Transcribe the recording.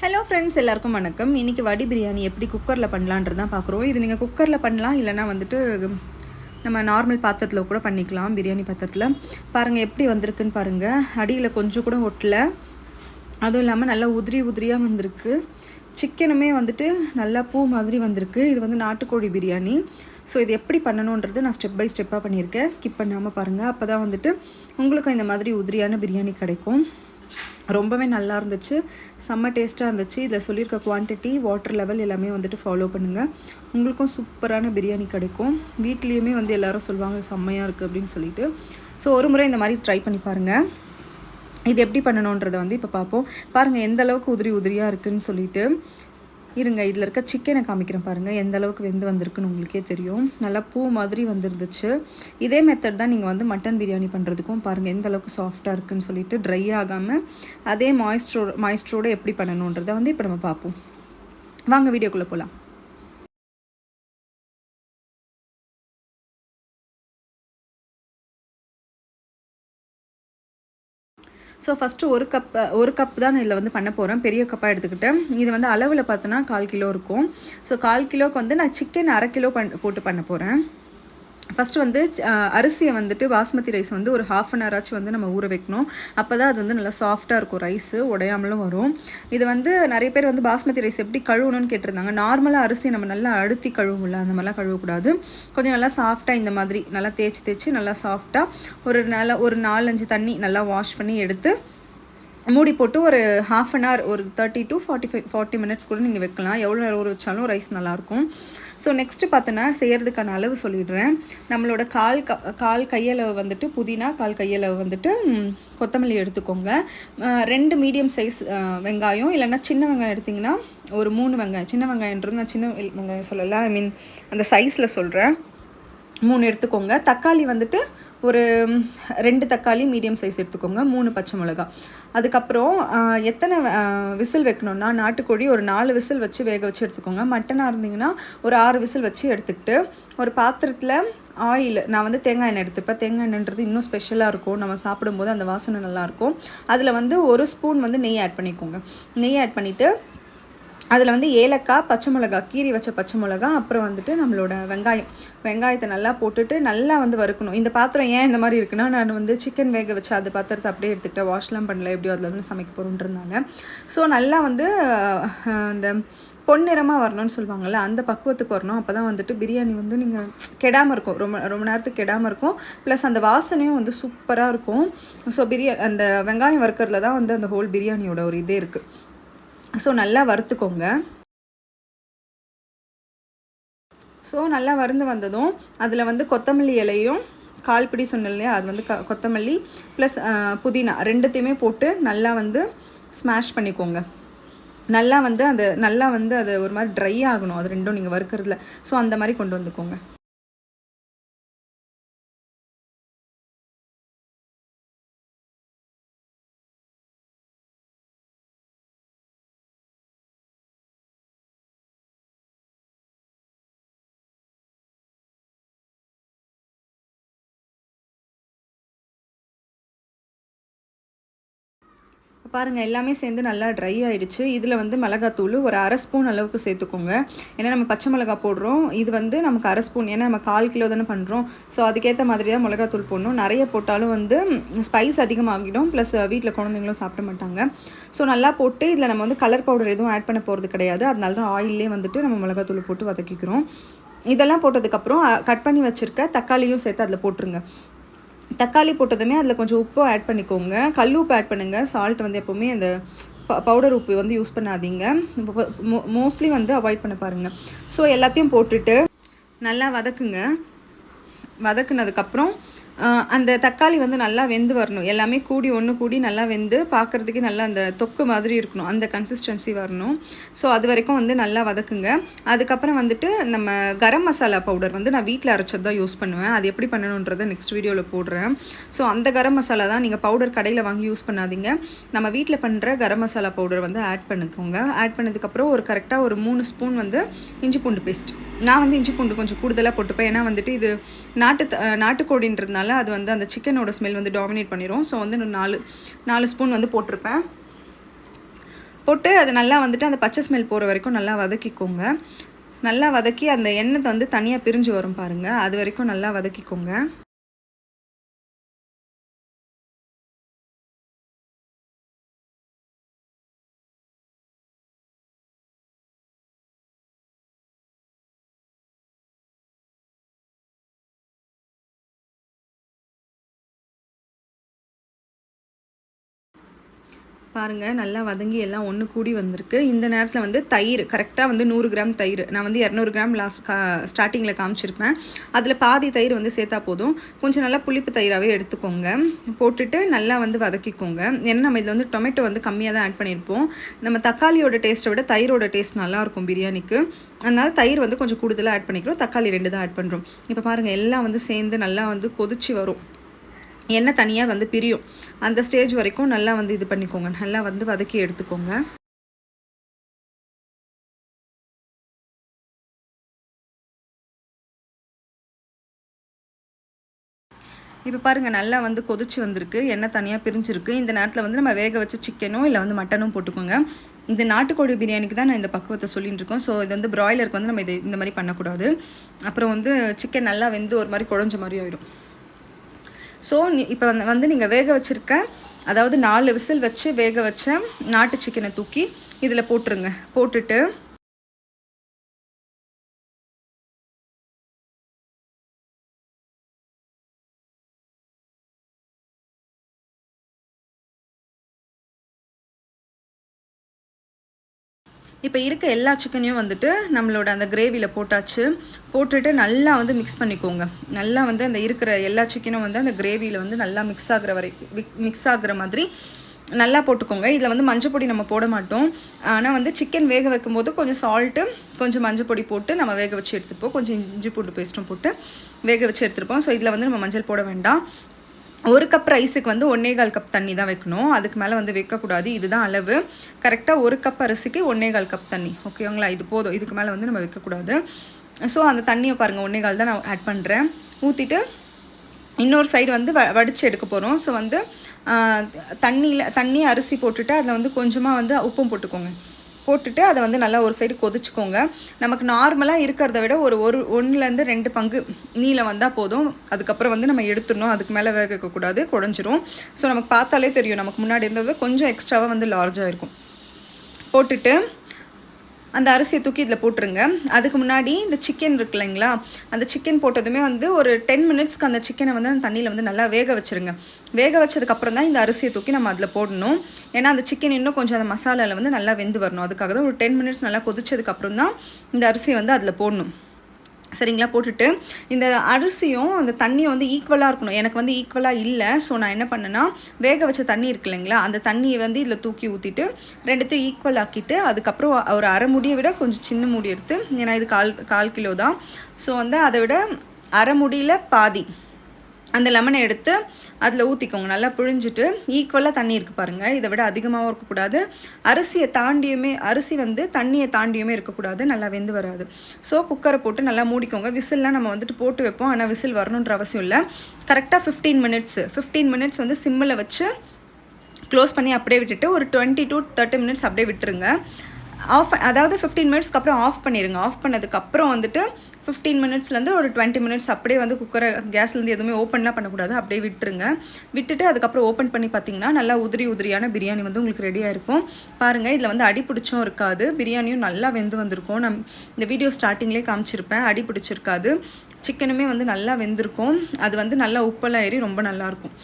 Hello friends, எல்லாருக்கும் வணக்கம். இன்றைக்கி வடி பிரியாணி எப்படி குக்கரில் பண்ணலான்றது தான் பார்க்குறோம். இது நீங்கள் குக்கரில் பண்ணலாம், இல்லைனா வந்துட்டு நம்ம நார்மல் பாத்திரத்தில் கூட பண்ணிக்கலாம். பிரியாணி பாத்திரத்தில் பாருங்கள் எப்படி வந்திருக்குன்னு பாருங்கள். அடியில் கொஞ்சம் கூட ஒட்டலை, அதுவும் இல்லாமல் நல்லா உதிரியாக வந்திருக்கு. சிக்கனுமே வந்துட்டு நல்லா பூ மாதிரி வந்திருக்கு. இது வந்து நாட்டுக்கோழி பிரியாணி. ஸோ இது எப்படி பண்ணணுன்றது நான் ஸ்டெப் பை ஸ்டெப்பாக பண்ணியிருக்கேன். ஸ்கிப் பண்ணாமல் பாருங்கள். அப்போ தான் வந்துட்டு உங்களுக்கும் இந்த மாதிரி உதிரியான பிரியாணி கிடைக்கும். ரொம்பவே நல்லா இருந்துச்சு, செம்ம டேஸ்ட்டாக இருந்துச்சு. இதில் சொல்லியிருக்க குவான்டிட்டி, வாட்டர் லெவல் எல்லாமே வந்துட்டு ஃபாலோ பண்ணுங்கள். உங்களுக்கும் சூப்பரான பிரியாணி கிடைக்கும். வீட்லேயுமே வந்து எல்லோரும் சொல்லுவாங்க செம்மையாக இருக்குது அப்படின்னு சொல்லிட்டு. ஸோ ஒரு முறை இந்த மாதிரி ட்ரை பண்ணி பாருங்கள். இது எப்படி பண்ணணுன்றதை வந்து இப்போ பார்ப்போம். பாருங்கள் எந்த அளவுக்கு உதிரியாக இருக்குதுன்னு சொல்லிட்டு. இருங்க, இதில் இருக்க சிக்கனை காமிக்கிறேன் பாருங்கள், எந்த அளவுக்கு வெந்து வந்திருக்குன்னு உங்களுக்கே தெரியும். நல்லா பூ மாதிரி வந்துருந்துச்சு. இதே மெத்தட் தான் நீங்கள் வந்து மட்டன் பிரியாணி பண்ணுறதுக்கும் பாருங்கள் எந்த அளவுக்கு சாஃப்டாக இருக்குதுன்னு சொல்லிட்டு. ட்ரை ஆகாமல் அதே மாய்ஸ்டரோடு எப்படி பண்ணணுன்றதை வந்து இப்போ நம்ம பார்ப்போம். வாங்க வீடியோக்குள்ளே போகலாம். ஸோ ஃபஸ்ட்டு ஒரு கப் தான் நான் இதில் வந்து பண்ண போகிறேன். பெரிய கப்பாக எடுத்துக்கிட்டேன். இது வந்து அளவில் பார்த்தோன்னா 1/4 கிலோ இருக்கும். ஸோ 1/4 கிலோவுக்கு வந்து நான் சிக்கன் 1/2 கிலோ போட்டு பண்ண போகிறேன். ஃபஸ்ட்டு வந்து அரிசியை வந்துட்டு பாஸ்மதி ரைஸ் வந்து ஒரு 1/2 அன் ஹவர் ஆச்சு வந்து நம்ம ஊற வைக்கணும். அப்போ தான் அது வந்து நல்லா சாஃப்டாக இருக்கும், ரைஸு உடையாமலும் வரும். இது வந்து நிறைய பேர் வந்து பாஸ்மதி ரைஸ் எப்படி கழுவணும்னு கேட்டிருந்தாங்க. நார்மலாக அரிசி நம்ம நல்லா அழுத்தி கழுவும்ல, அந்த மாதிரிலாம் கழுவக்கூடாது. கொஞ்சம் நல்லா சாஃப்டாக இந்த மாதிரி நல்லா தேய்ச்சி நல்லா சாஃப்டாக ஒரு 4-5 தண்ணி நல்லா வாஷ் பண்ணி எடுத்து மூடி போட்டு ஒரு 1/2 அன் ஹவர், ஒரு 30 to 40 மினிட்ஸ் கூட நீங்கள் வைக்கலாம். எவ்வளோ நேரம் ஊற வச்சாலும் ரைஸ் நல்லாயிருக்கும். ஸோ நெக்ஸ்ட்டு பார்த்தோன்னா செய்கிறதுக்கான அளவு சொல்லிடுறேன். நம்மளோட கால் கையளவு வந்துட்டு புதினா, 1/4 கையளவு வந்துட்டு கொத்தமல்லி எடுத்துக்கோங்க. 2 மீடியம் சைஸ் வெங்காயம், இல்லைன்னா சின்ன வெங்காயம் எடுத்திங்கன்னா ஒரு 3 வெங்காயம். சின்ன வெங்காயன்றது நான் சின்ன வெங்காயம் சொல்லலை, ஐ மீன் அந்த சைஸில் சொல்கிறேன். 3 எடுத்துக்கோங்க. தக்காளி வந்துட்டு ஒரு 2 தக்காளி மீடியம் சைஸ் எடுத்துக்கோங்க. 3 பச்சை மிளகா. அதுக்கப்புறம் எத்தனை விசில் வைக்கணுன்னா, நாட்டுக்கோழி ஒரு 4 விசில் வச்சு வேக வச்சு எடுத்துக்கோங்க. மட்டனாக இருந்தீங்கன்னா ஒரு 6 விசில் வச்சு எடுத்துக்கிட்டு ஒரு பாத்திரத்தில் ஆயில், நான் வந்து தேங்காய் எண்ணெய் எடுத்துப்பேன். தேங்காய் எண்ணெய்ன்றது இன்னும் ஸ்பெஷலாக இருக்கும், நம்ம சாப்பிடும்போது அந்த வாசனை நல்லாயிருக்கும். அதில் வந்து 1 ஸ்பூன் வந்து நெய் ஆட் பண்ணிக்கோங்க. நெய் ஆட் பண்ணிவிட்டு அதில் வந்து ஏலக்காய், பச்சை மிளகா, கீரி வச்ச பச்சை மிளகா, அப்புறம் வந்துட்டு நம்மளோட வெங்காயத்தை நல்லா போட்டுட்டு நல்லா வந்து வறுக்கணும். இந்த பாத்திரம் ஏன் இந்த மாதிரி இருக்குன்னா, நான் வந்து சிக்கன் வேக வச்சு அது பாத்திரத்தை அப்படியே எடுத்துக்கிட்டேன், வாஷ்லாம் பண்ணல, எப்படியோ அதில் வந்து சமைக்க போகிறோன்றதுனால. ஸோ நல்லா வந்து இந்த பொன்னிறமாக வரணும்னு சொல்லுவாங்கள்ல, அந்த பக்குவத்துக்கு வரணும். அப்போ தான் வந்துட்டு பிரியாணி வந்து நீங்கள் கெடாமல் இருக்கும், ரொம்ப நேரத்துக்கு கெடாமல் இருக்கும். ப்ளஸ் அந்த வாசனையும் வந்து சூப்பராக இருக்கும். ஸோ அந்த வெங்காயம் வறுக்கிறதுல தான் வந்து அந்த ஹோல் பிரியாணியோட ஒரு இதே இருக்குது. ஸோ நல்லா வறுத்துக்கோங்க. ஸோ நல்லா வறுந்து வந்ததும் அதில் வந்து கொத்தமல்லி இலையும், 1/4 பிடி சொன்னேன் இல்லையா, அது வந்து கொத்தமல்லி ப்ளஸ் புதினா 2த்தையுமே போட்டு நல்லா வந்து ஸ்மாஷ் பண்ணிக்கோங்க. நல்லா வந்து அது ஒரு மாதிரி ட்ரை ஆகணும், அது ரெண்டும் நீங்கள் வறுக்கிறதுல. ஸோ அந்த மாதிரி கொண்டு வந்துக்கோங்க. பாருங்கள் எல்லாமே சேர்ந்து நல்லா ட்ரை ஆகிடுச்சு. இதில் வந்து மிளகாத்தூள் ஒரு 1/2 ஸ்பூன் அளவுக்கு சேர்த்துக்கோங்க. ஏன்னா நம்ம பச்சை மிளகா போடுறோம், இது வந்து நமக்கு 1/2 ஸ்பூன், ஏன்னா நம்ம 1/4 கிலோ தானே பண்ணுறோம். ஸோ அதுக்கேற்ற மாதிரி தான் மிளகாத்தூள் போடணும். நிறைய போட்டாலும் வந்து ஸ்பைஸ் அதிகமாகிடும், ப்ளஸ் வீட்டில் குழந்தைங்களும் சாப்பிட மாட்டாங்க. ஸோ நல்லா போட்டு இதில் நம்ம வந்து கலர் பவுடர் எதுவும் ஆட் பண்ண போகிறது கிடையாது. அதனால தான் ஆயிலே வந்துட்டு நம்ம மிளகாத்தூள் போட்டு வதக்கிக்கிறோம். இதெல்லாம் போட்டதுக்கப்புறம் கட் பண்ணி வச்சுருக்க தக்காளியும் சேர்த்து அதில் போட்டுருங்க. தக்காளி போட்டதுமே அதில் கொஞ்சம் உப்பு ஆட் பண்ணிக்கோங்க. கல் உப்பு ஆட் பண்ணுங்கள். சால்ட் வந்து எப்போவுமே அந்த பவுடர் உப்பு வந்து யூஸ் பண்ணாதீங்க, மோஸ்ட்லி வந்து அவாய்ட் பண்ண பாருங்கள். ஸோ எல்லாத்தையும் போட்டுட்டு நல்லா வதக்குனதுக்கப்புறம் அந்த தக்காளி வந்து நல்லா வெந்து வரணும். எல்லாமே ஒன்று கூடி நல்லா வெந்து பார்க்குறதுக்கு நல்லா அந்த தொக்கு மாதிரி இருக்கணும், அந்த கன்சிஸ்டன்சி வரணும். ஸோ அது வரைக்கும் வந்து நல்லா வதக்குங்க. அதுக்கப்புறம் வந்துட்டு நம்ம கரம் மசாலா பவுடர் வந்து நான் வீட்டில் அரைச்சது தான் யூஸ் பண்ணுவேன். அது எப்படி பண்ணணுன்றதை நெக்ஸ்ட் வீடியோவில் போடுறேன். ஸோ அந்த கரம் மசாலா தான், நீங்கள் பவுடர் கடையில் வாங்கி யூஸ் பண்ணாதீங்க. நம்ம வீட்டில் பண்ணுற கரம் மசாலா பவுடர் வந்து ஆட் பண்ணிக்கோங்க. ஆட் பண்ணதுக்கப்புறம் கரெக்டாக ஒரு 3 ஸ்பூன் வந்து இஞ்சி பூண்டு பேஸ்ட். நான் வந்து இஞ்சி பூண்டு கொஞ்சம் கூடுதலாக போட்டுப்பேன், ஏன்னா வந்துட்டு இது நாட்டுக்கோடின்றதுனால அது வந்து அந்த சிக்கனோட ஸ்மெல் வந்து டாமினேட் பண்ணிடும். ஸோ வந்து 4 ஸ்பூன் வந்து போட்டிருப்பேன். போட்டு அது நல்லா வந்துட்டு அந்த பச்சை ஸ்மெல் போகிற வரைக்கும் நல்லா வதக்கிக்கோங்க. நல்லா வதக்கி அந்த எண்ணெய் வந்து தனியாக பிரிஞ்சு வரும் பாருங்கள், அது வரைக்கும் நல்லா வதக்கிக்கோங்க. பாருங்கள் நல்லா வதங்கி எல்லாம் ஒன்று கூடி வந்திருக்கு. இந்த நேரத்தில் வந்து தயிர் கரெக்டாக வந்து 100 கிராம் தயிர், நான் வந்து 200 கிராம் ஸ்டார்டிங்கில் காமிச்சிருப்பேன். அதில் பாதி தயிர் வந்து சேர்த்தா போதும். கொஞ்சம் நல்லா புளிப்பு தயிராகவே எடுத்துக்கோங்க. போட்டுட்டு நல்லா வந்து வதக்கிக்கோங்க. ஏன்னா நம்ம இதில் வந்து டொமேட்டோ வந்து கம்மியாக தான் ஆட் பண்ணியிருப்போம். நம்ம தக்காளியோட டேஸ்ட்டை விட தயிரோட டேஸ்ட் நல்லாயிருக்கும் பிரியாணிக்கு. அதனால் தயிர் வந்து கொஞ்சம் கூடுதலாக ஆட் பண்ணிக்கிறோம். தக்காளி 2 தான் ஆட் பண்ணுறோம். இப்போ பாருங்கள் எல்லாம் வந்து சேர்ந்து நல்லா வந்து கொதிச்சு வரும். எண்ணெய் தனியாக வந்து பிரியும். அந்த ஸ்டேஜ் வரைக்கும் நல்லா வந்து இது பண்ணிக்கோங்க. நல்லா வந்து வதக்கி எடுத்துக்கோங்க. இப்போ பாருங்கள் நல்லா வந்து கொதிச்சு வந்திருக்கு. எண்ணெய் தனியாக பிரிஞ்சிருக்கு. இந்த நேரத்தில் வந்து நம்ம வேக வச்ச சிக்கனோ இல்லை வந்து மட்டனும் போட்டுக்கோங்க. இந்த நாட்டுக்கோழி பிரியாணிக்கு தான் நான் இந்த பக்குவத்தை சொல்லிட்டு இருக்கோம். ஸோ இது வந்து ப்ராய்லருக்கு வந்து நம்ம இந்த மாதிரி பண்ணக்கூடாது. அப்புறம் வந்து சிக்கன் நல்லா வெந்து ஒரு மாதிரி குழஞ்ச மாதிரி ஆகிடும். ஸோ இப்போ வந்து நீங்கள் வேக வச்சுருக்க, அதாவது 4 விசில் வச்சு வேக வச்ச நாட்டு சிக்கனை தூக்கி இதில் போட்டுருங்க. போட்டுட்டு இப்போ இருக்க எல்லா சிக்கனையும் வந்துட்டு நம்மளோட அந்த கிரேவியில் போட்டாச்சு. போட்டுட்டு நல்லா வந்து மிக்ஸ் பண்ணிக்கோங்க. நல்லா வந்து அந்த இருக்கிற எல்லா சிக்கனும் வந்து அந்த கிரேவியில் வந்து நல்லா மிக்ஸ் ஆகிற மாதிரி நல்லா போட்டுக்கோங்க. இதில் வந்து மஞ்சள் பொடி நம்ம போட மாட்டோம். ஆனால் வந்து சிக்கன் வேக வைக்கும்போது கொஞ்சம் சால்ட்டு, கொஞ்சம் மஞ்சள் பொடி போட்டு நம்ம வேக வச்சு எடுத்துப்போம். கொஞ்சம் இஞ்சி பூண்டு பேஸ்ட்டும் போட்டு வேக வச்சு எடுத்துருப்போம். ஸோ இதில் வந்து நம்ம மஞ்சள் போட வேண்டாம். 1 கப் ரைஸுக்கு வந்து 1.25 கப் தண்ணி தான் வைக்கணும். அதுக்கு மேலே வந்து வைக்கக்கூடாது. இதுதான் அளவு. கரெக்டாக 1 கப் அரிசிக்கு 1.25 கப் தண்ணி. ஓகேங்களா? இது போதும். இதுக்கு மேலே வந்து நம்ம வைக்கக்கூடாது. ஸோ அந்த தண்ணியை பாருங்கள், 1.25 தான் நான் ஆட் பண்ணுறேன். ஊற்றிட்டு இன்னொரு சைடு வந்து வடித்து எடுக்க போகிறோம். ஸோ வந்து தண்ணி அரிசி போட்டுட்டு அதில் வந்து கொஞ்சமாக வந்து உப்பும் போட்டுக்கோங்க. போட்டுட்டு அதை வந்து நல்லா ஒரு சைடு கொதிச்சுக்கோங்க. நமக்கு நார்மலாக இருக்கிறத விட ஒரு 1லேருந்து 2 பங்கு நீளம் வந்தால் போதும். அதுக்கப்புறம் வந்து நம்ம எடுத்துடணும். அதுக்கு மேலே வேக வைக்கக்கூடாது, குழஞ்சிரும். ஸோ நமக்கு பார்த்தாலே தெரியும், நமக்கு முன்னாடி இருந்தது கொஞ்சம் எக்ஸ்ட்ராவாக வந்து லார்ஜாக இருக்கும். போட்டுட்டு அந்த அரிசியை தூக்கி இதில் போட்டுருங்க. அதுக்கு முன்னாடி இந்த சிக்கன் இருக்கு இல்லைங்களா, அந்த சிக்கன் போட்டதுமே வந்து ஒரு 10 மினிட்ஸ்க்கு அந்த சிக்கனை வந்து அந்த தண்ணியில் வந்து நல்லா வேக வச்சுருங்க. வேக வச்சதுக்கப்புறம் தான் இந்த அரிசியை தூக்கி நம்ம அதில் போடணும். ஏன்னா அந்த சிக்கன் இன்னும் கொஞ்சம் அந்த மசாலாவில் வந்து நல்லா வெந்து வரணும். அதுக்காக தான் ஒரு 10 மினிட்ஸ் நல்லா கொதிச்சதுக்கப்புறம் தான் இந்த அரிசியை வந்து அதில் போடணும். சரிங்களா? போட்டுட்டு இந்த அரிசியும் அந்த தண்ணியும் வந்து ஈக்குவலாக இருக்கணும். எனக்கு வந்து ஈக்குவலாக இல்லை. ஸோ நான் என்ன பண்ணேன்னா, வேக வச்ச தண்ணி இருக்கு இல்லைங்களா, அந்த தண்ணியை வந்து இதில் தூக்கி ஊற்றிட்டு 2த்தையும் ஈக்குவல் ஆக்கிட்டு அதுக்கப்புறம் ஒரு அரை மூடியை விட கொஞ்சம் சின்ன மூடி எடுத்து, ஏன்னா இது கால் கிலோ தான். ஸோ வந்து அதை விட அரை மூடியில் பாதி அந்த லெமனை எடுத்து அதில் ஊற்றிக்கோங்க. நல்லா புழிஞ்சிட்டு ஈக்குவலாக தண்ணி இருக்குது பாருங்கள். இதை விட அதிகமாகவும் இருக்கக்கூடாது. அரிசி வந்து தண்ணியை தாண்டியுமே இருக்கக்கூடாது. நல்லா வெந்து வராது. ஸோ குக்கரை போட்டு நல்லா மூடிக்கோங்க. விசில்லாம் நம்ம வந்துட்டு போட்டு வைப்போம். ஆனால் விசில் வரணுன்ற அவசியம் இல்லை. கரெக்டாக 15 மினிட்ஸ் வந்து சிம்மில் வச்சு க்ளோஸ் பண்ணி அப்படியே விட்டுட்டு ஒரு 20 to 30 மினிட்ஸ் அப்படியே விட்டுருங்க. அதாவது 15 மினிட்ஸ்க்கு அப்புறம் ஆஃப் பண்ணிடுங்க. ஆஃப் பண்ணதுக்கப்புறம் வந்துட்டு 15 மினிட்ஸ்லேருந்து ஒரு 20 மினிட்ஸ் அப்படியே வந்து குக்கரை கேஸ்லேருந்து எதுவுமே ஓப்பன்லாம் பண்ணக்கூடாது. அப்படியே விட்டுருங்க. விட்டுட்டு அதுக்கப்புறம் ஓப்பன் பண்ணி பார்த்தீங்கன்னா நல்லா உதிரியான பிரியாணி வந்து உங்களுக்கு ரெடியாக இருக்கும். பாருங்கள், இதில் வந்து அடி பிடிச்சும் இருக்காது. பிரியாணியும் நல்லா வெந்து வந்திருக்கும். நான் இந்த வீடியோ ஸ்டார்டிங்லேயே காமிச்சிருப்பேன். அடி பிடிச்சிருக்காது. சிக்கனுமே வந்து நல்லா வெந்திருக்கும். அது வந்து நல்லா உப்பெல்லாம் ஏறி ரொம்ப நல்லாயிருக்கும்.